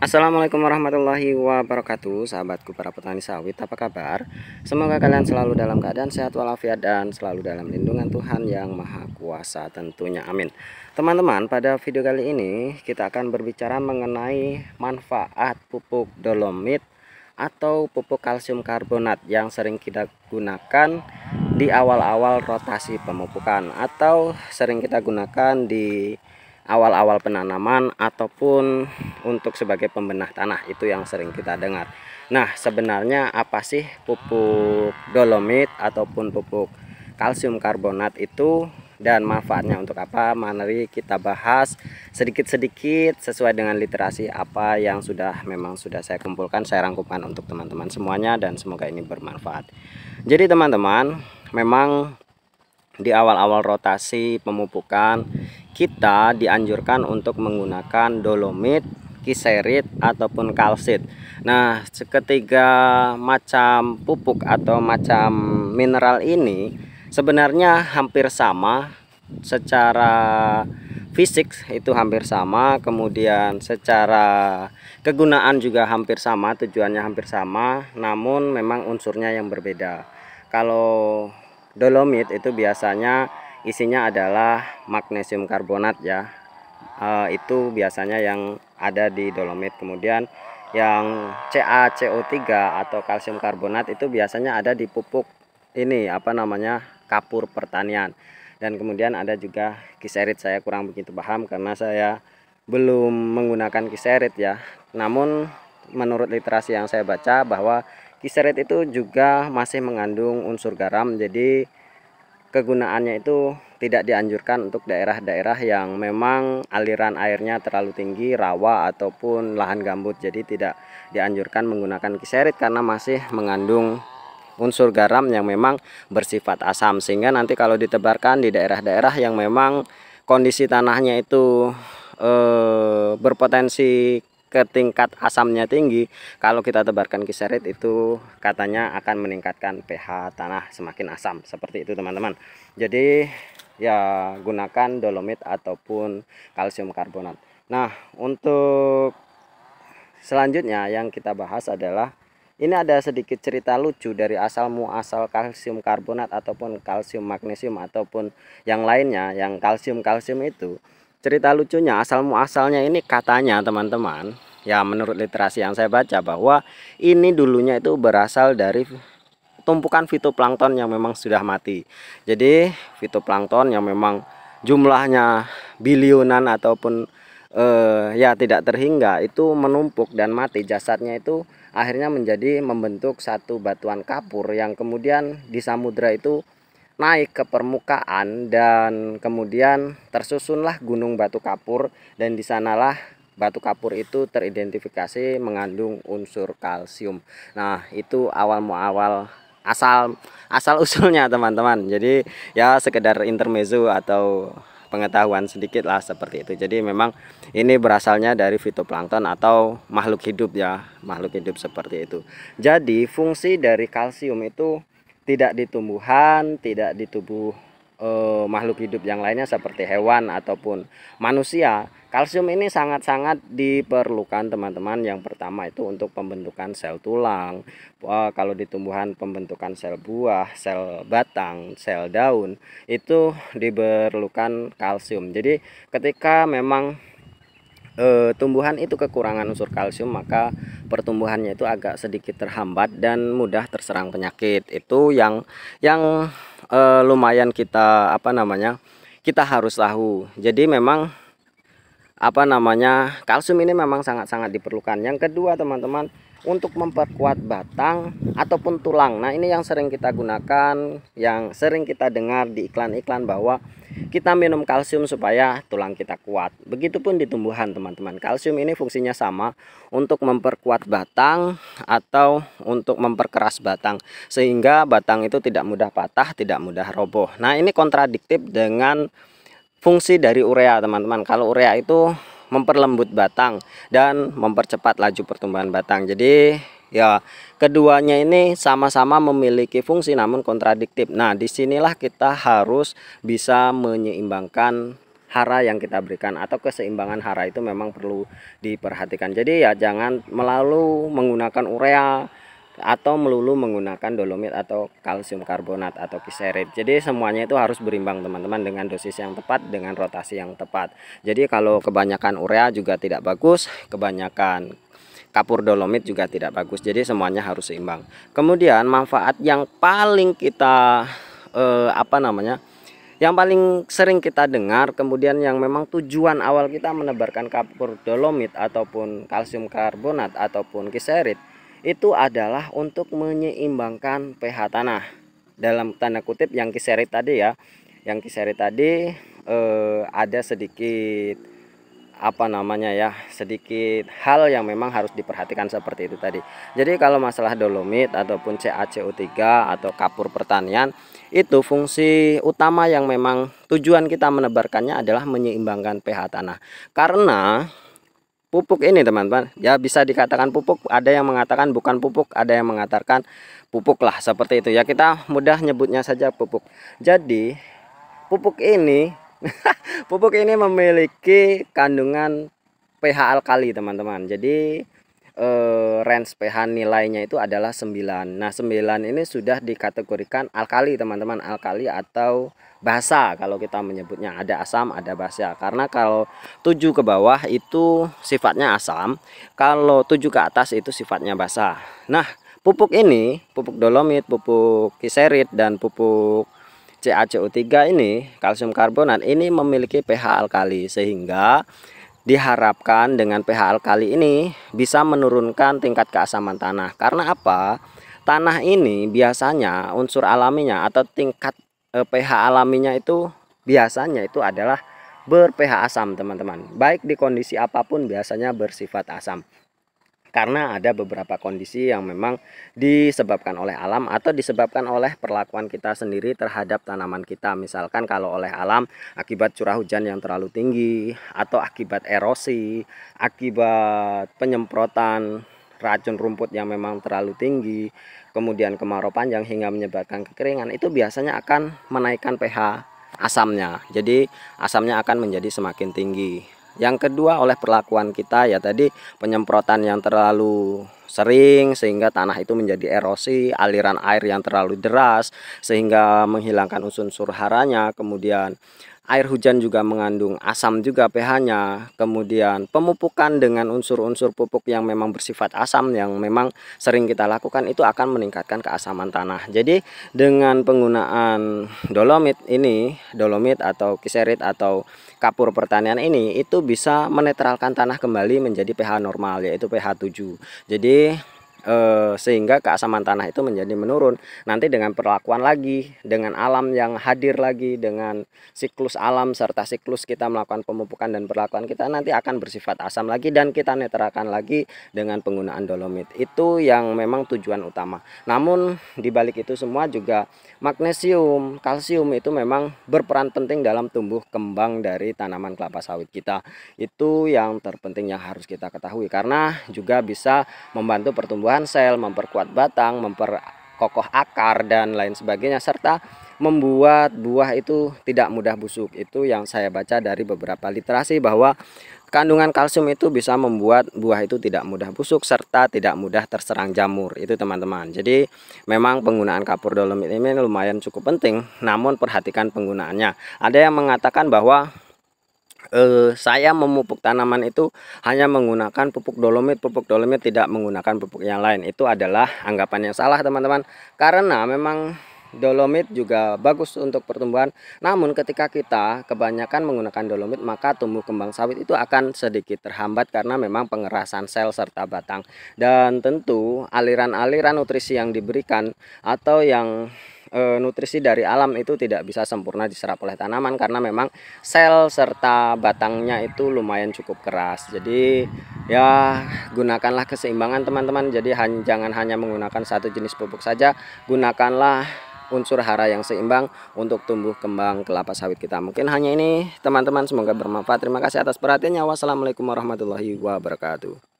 Assalamualaikum warahmatullahi wabarakatuh, sahabatku para petani sawit, apa kabar? Semoga kalian selalu dalam keadaan sehat walafiat dan selalu dalam lindungan Tuhan yang Maha Kuasa tentunya, amin. Teman-teman, pada video kali ini kita akan berbicara mengenai manfaat pupuk dolomit atau pupuk kalsium karbonat yang sering kita gunakan di awal-awal rotasi pemupukan atau sering kita gunakan di awal-awal penanaman ataupun untuk sebagai pembenah tanah, itu yang sering kita dengar. Nah, sebenarnya apa sih pupuk dolomit ataupun pupuk kalsium karbonat itu dan manfaatnya untuk apa? Mari kita bahas sedikit-sedikit sesuai dengan literasi apa yang memang sudah saya kumpulkan, saya rangkumkan untuk teman-teman semuanya dan semoga ini bermanfaat. Jadi teman-teman, memang di awal-awal rotasi pemupukan kita dianjurkan untuk menggunakan dolomit, kiserit ataupun kalsit. Nah, ketiga macam pupuk atau macam mineral ini sebenarnya hampir sama secara fisik, itu hampir sama, kemudian secara kegunaan juga hampir sama, tujuannya hampir sama, namun memang unsurnya yang berbeda. Kalau dolomit itu biasanya isinya adalah magnesium karbonat ya, itu biasanya yang ada di dolomit. Kemudian yang CaCO3 atau kalsium karbonat itu biasanya ada di pupuk ini kapur pertanian. Dan kemudian ada juga kiserit, saya kurang begitu paham karena saya belum menggunakan kiserit ya. Namun menurut literasi yang saya baca bahwa kiserit itu juga masih mengandung unsur garam, jadi kegunaannya itu tidak dianjurkan untuk daerah-daerah yang memang aliran airnya terlalu tinggi, rawa ataupun lahan gambut. Jadi tidak dianjurkan menggunakan kiserit karena masih mengandung unsur garam yang memang bersifat asam, sehingga nanti kalau ditebarkan di daerah-daerah yang memang kondisi tanahnya itu berpotensi ke tingkat asamnya tinggi, kalau kita tebarkan kiserit itu katanya akan meningkatkan pH tanah semakin asam, seperti itu teman-teman. Jadi ya gunakan dolomit ataupun kalsium karbonat. Nah, untuk selanjutnya yang kita bahas adalah ini ada sedikit cerita lucu dari asal muasal kalsium karbonat ataupun kalsium magnesium ataupun yang lainnya, yang kalsium itu. Cerita lucunya asal muasalnya ini katanya teman-teman, ya menurut literasi yang saya baca bahwa ini dulunya itu berasal dari tumpukan fitoplankton yang memang sudah mati. Jadi fitoplankton yang memang jumlahnya bilionan ataupun ya tidak terhingga itu menumpuk dan mati, jasadnya itu akhirnya membentuk satu batuan kapur yang kemudian di samudra itu naik ke permukaan, dan kemudian tersusunlah gunung batu kapur, dan di sanalah batu kapur itu teridentifikasi mengandung unsur kalsium. Nah, itu awal asal usulnya teman-teman. Jadi ya sekedar intermezzo atau pengetahuan sedikit lah seperti itu. Jadi memang ini berasalnya dari fitoplankton atau makhluk hidup ya, makhluk hidup seperti itu. Jadi fungsi dari kalsium itu tidak di tumbuhan, tidak di tubuh makhluk hidup yang lainnya seperti hewan ataupun manusia. Kalsium ini sangat-sangat diperlukan teman-teman. Yang pertama itu untuk pembentukan sel tulang, kalau di tumbuhan pembentukan sel buah, sel batang, sel daun, itu diperlukan kalsium. Jadi ketika memang tumbuhan itu kekurangan unsur kalsium, maka pertumbuhannya itu agak sedikit terhambat dan mudah terserang penyakit. Itu yang lumayan kita kita harus tahu. Jadi memang kalsium ini memang sangat-sangat diperlukan. Yang kedua teman-teman, untuk memperkuat batang ataupun tulang. Nah, ini yang sering kita gunakan, yang sering kita dengar di iklan-iklan bahwa kita minum kalsium supaya tulang kita kuat. Begitupun di tumbuhan teman-teman. Kalsium ini fungsinya sama, untuk memperkuat batang atau untuk memperkeras batang sehingga batang itu tidak mudah patah, tidak mudah roboh. Nah, ini kontradiktif dengan fungsi dari urea teman-teman. Kalau urea itu memperlembut batang dan mempercepat laju pertumbuhan batang. Jadi ya keduanya ini sama-sama memiliki fungsi namun kontradiktif. Nah, disinilah kita harus bisa menyeimbangkan hara yang kita berikan atau keseimbangan hara itu memang perlu diperhatikan. Jadi ya jangan melulu menggunakan urea atau melulu menggunakan dolomit atau kalsium karbonat atau kiserit. Jadi semuanya itu harus berimbang teman-teman, dengan dosis yang tepat, dengan rotasi yang tepat. Jadi kalau kebanyakan urea juga tidak bagus, kebanyakan kapur dolomit juga tidak bagus. Jadi semuanya harus seimbang. Kemudian manfaat yang paling kita yang paling sering kita dengar, kemudian yang memang tujuan awal kita menebarkan kapur dolomit ataupun kalsium karbonat ataupun kiserit itu adalah untuk menyeimbangkan pH tanah. Dalam tanda kutip yang kiserit tadi ya, yang kiserit tadi ada sedikit sedikit hal yang memang harus diperhatikan seperti itu tadi. Jadi kalau masalah dolomit ataupun CaCO3 atau kapur pertanian, itu fungsi utama yang memang tujuan kita menebarkannya adalah menyeimbangkan pH tanah. Karena pupuk ini teman-teman, ya bisa dikatakan pupuk, ada yang mengatakan bukan pupuk, ada yang mengatakan pupuk lah, seperti itu ya, kita mudah nyebutnya saja pupuk. Jadi pupuk ini pupuk ini memiliki kandungan pH alkali teman-teman. Jadi range pH nilainya itu adalah 9. Nah 9 ini sudah dikategorikan alkali teman-teman, alkali atau basa kalau kita menyebutnya, ada asam ada basa. Karena kalau 7 ke bawah itu sifatnya asam, kalau 7 ke atas itu sifatnya basa. Nah pupuk ini, pupuk dolomit, pupuk kiserit dan pupuk CaCO3 ini, kalsium karbonat ini memiliki pH alkali, sehingga diharapkan dengan pH alkali ini bisa menurunkan tingkat keasaman tanah. Karena apa? Tanah ini biasanya unsur alaminya atau tingkat pH alaminya itu biasanya itu adalah ber-pH asam teman-teman. Baik di kondisi apapun biasanya bersifat asam. Karena ada beberapa kondisi yang memang disebabkan oleh alam atau disebabkan oleh perlakuan kita sendiri terhadap tanaman kita. Misalkan kalau oleh alam akibat curah hujan yang terlalu tinggi, atau akibat erosi, akibat penyemprotan racun rumput yang memang terlalu tinggi, kemudian kemarau panjang hingga menyebabkan kekeringan, itu biasanya akan menaikkan pH asamnya. Jadi asamnya akan menjadi semakin tinggi. Yang kedua oleh perlakuan kita ya tadi, penyemprotan yang terlalu sering sehingga tanah itu menjadi erosi, aliran air yang terlalu deras sehingga menghilangkan unsur-unsur haranya, kemudian air hujan juga mengandung asam juga pH-nya, kemudian pemupukan dengan unsur-unsur pupuk yang memang bersifat asam yang memang sering kita lakukan itu akan meningkatkan keasaman tanah. Jadi dengan penggunaan dolomit ini, dolomit atau kiserit atau kapur pertanian ini, itu bisa menetralkan tanah kembali menjadi pH normal, yaitu pH 7. Jadi sehingga keasaman tanah itu menjadi menurun. Nanti dengan perlakuan lagi, dengan alam yang hadir lagi, dengan siklus alam serta siklus kita melakukan pemupukan dan perlakuan kita, nanti akan bersifat asam lagi dan kita netralkan lagi dengan penggunaan dolomit. Itu yang memang tujuan utama. Namun dibalik itu semua juga magnesium, kalsium itu memang berperan penting dalam tumbuh kembang dari tanaman kelapa sawit kita. Itu yang terpenting yang harus kita ketahui, karena juga bisa membantu pertumbuhan sel, memperkuat batang, memperkokoh akar dan lain sebagainya, serta membuat buah itu tidak mudah busuk. Itu yang saya baca dari beberapa literasi, bahwa kandungan kalsium itu bisa membuat buah itu tidak mudah busuk serta tidak mudah terserang jamur. Itu teman-teman. Jadi memang penggunaan kapur dolomit ini lumayan cukup penting, namun perhatikan penggunaannya. Ada yang mengatakan bahwa saya memupuk tanaman itu hanya menggunakan pupuk dolomit tidak menggunakan pupuk yang lain. Itu adalah anggapan yang salah teman-teman, karena memang dolomit juga bagus untuk pertumbuhan. Namun ketika kita kebanyakan menggunakan dolomit, maka tumbuh kembang sawit itu akan sedikit terhambat karena memang pengerasan sel serta batang. Dan tentu aliran-aliran nutrisi yang diberikan atau yang nutrisi dari alam itu tidak bisa sempurna diserap oleh tanaman, karena memang sel serta batangnya itu lumayan cukup keras. Jadi ya gunakanlah keseimbangan teman-teman. Jadi jangan hanya menggunakan satu jenis pupuk saja, gunakanlah unsur hara yang seimbang untuk tumbuh kembang kelapa sawit kita. Mungkin hanya ini teman-teman, semoga bermanfaat. Terima kasih atas perhatiannya. Wassalamualaikum warahmatullahi wabarakatuh.